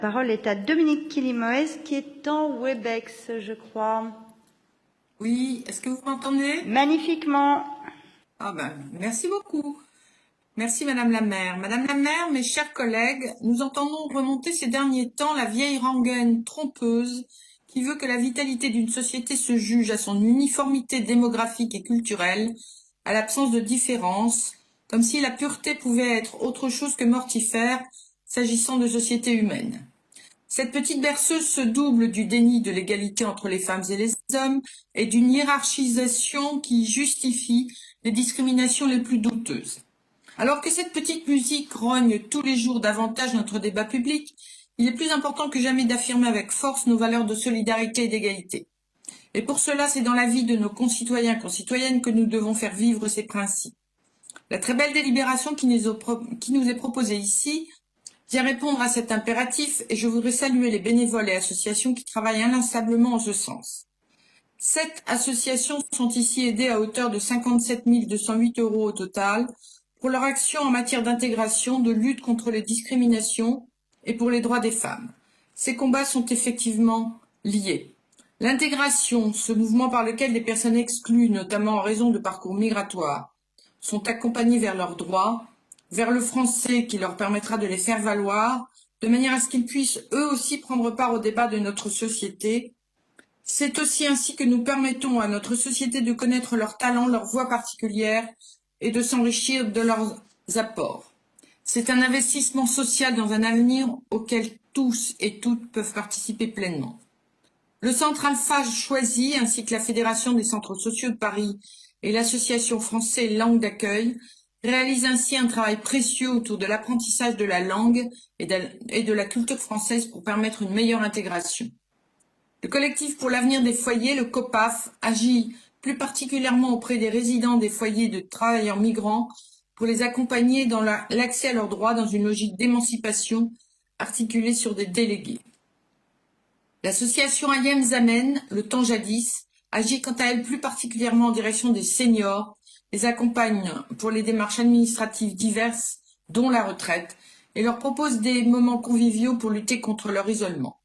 La parole est à Dominique Quilimoez, qui est en Webex, je crois. Oui, est-ce que vous m'entendez? Magnifiquement. Ah ben, merci beaucoup. Merci Madame la maire. Madame la maire, mes chers collègues, nous entendons remonter ces derniers temps la vieille rengaine trompeuse qui veut que la vitalité d'une société se juge à son uniformité démographique et culturelle, à l'absence de différence, comme si la pureté pouvait être autre chose que mortifère s'agissant de sociétés humaines. Cette petite berceuse se double du déni de l'égalité entre les femmes et les hommes et d'une hiérarchisation qui justifie les discriminations les plus douteuses. Alors que cette petite musique rogne tous les jours davantage notre débat public, il est plus important que jamais d'affirmer avec force nos valeurs de solidarité et d'égalité. Et pour cela, c'est dans la vie de nos concitoyens et concitoyennes que nous devons faire vivre ces principes. La très belle délibération qui nous est proposée ici vient répondre à cet impératif et je voudrais saluer les bénévoles et associations qui travaillent inlassablement en ce sens. 7 associations sont ici aidées à hauteur de 57 208 € au total pour leur action en matière d'intégration, de lutte contre les discriminations et pour les droits des femmes. Ces combats sont effectivement liés. L'intégration, ce mouvement par lequel des personnes exclues, notamment en raison de parcours migratoires, sont accompagnées vers leurs droits, vers le français qui leur permettra de les faire valoir, de manière à ce qu'ils puissent eux aussi prendre part au débat de notre société. C'est aussi ainsi que nous permettons à notre société de connaître leurs talents, leurs voix particulières et de s'enrichir de leurs apports. C'est un investissement social dans un avenir auquel tous et toutes peuvent participer pleinement. Le Centre Alpha choisi, ainsi que la Fédération des centres sociaux de Paris et l'Association français langue d'accueil, réalise ainsi un travail précieux autour de l'apprentissage de la langue et de la culture française pour permettre une meilleure intégration. Le collectif pour l'avenir des foyers, le COPAF, agit plus particulièrement auprès des résidents des foyers de travailleurs migrants pour les accompagner dans l'accès à leurs droits dans une logique d'émancipation articulée sur des délégués. L'association Ayem Zamen, le temps jadis, agit quant à elle plus particulièrement en direction des seniors, les accompagne pour les démarches administratives diverses, dont la retraite, et leur propose des moments conviviaux pour lutter contre leur isolement.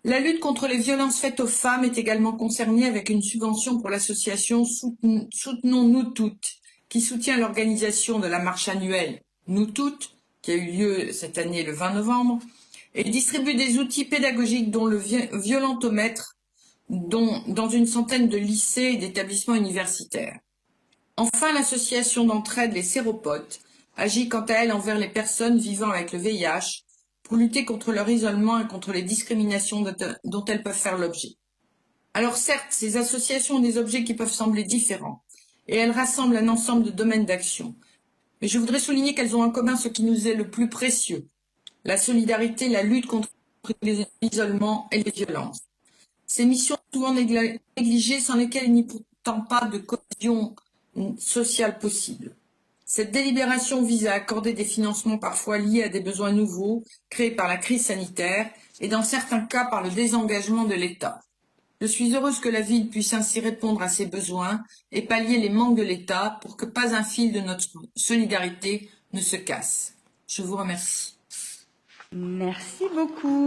La lutte contre les violences faites aux femmes est également concernée avec une subvention pour l'association Soutenons-nous toutes, qui soutient l'organisation de la marche annuelle Nous toutes, qui a eu lieu cette année le 20 novembre, et distribue des outils pédagogiques dont le violentomètre dans une centaine de lycées et d'établissements universitaires. Enfin, l'association d'entraide Les Séropotes agit quant à elle envers les personnes vivant avec le VIH pour lutter contre leur isolement et contre les discriminations dont elles peuvent faire l'objet. Alors certes, ces associations ont des objets qui peuvent sembler différents, et elles rassemblent un ensemble de domaines d'action. Mais je voudrais souligner qu'elles ont en commun ce qui nous est le plus précieux, la solidarité, la lutte contre l'isolement et les violences. Ces missions sont souvent négligées, sans lesquelles il n'y a pourtant pas de cohésion sociale possible. Cette délibération vise à accorder des financements parfois liés à des besoins nouveaux, créés par la crise sanitaire, et dans certains cas par le désengagement de l'État. Je suis heureuse que la ville puisse ainsi répondre à ces besoins et pallier les manques de l'État pour que pas un fil de notre solidarité ne se casse. Je vous remercie. Merci beaucoup.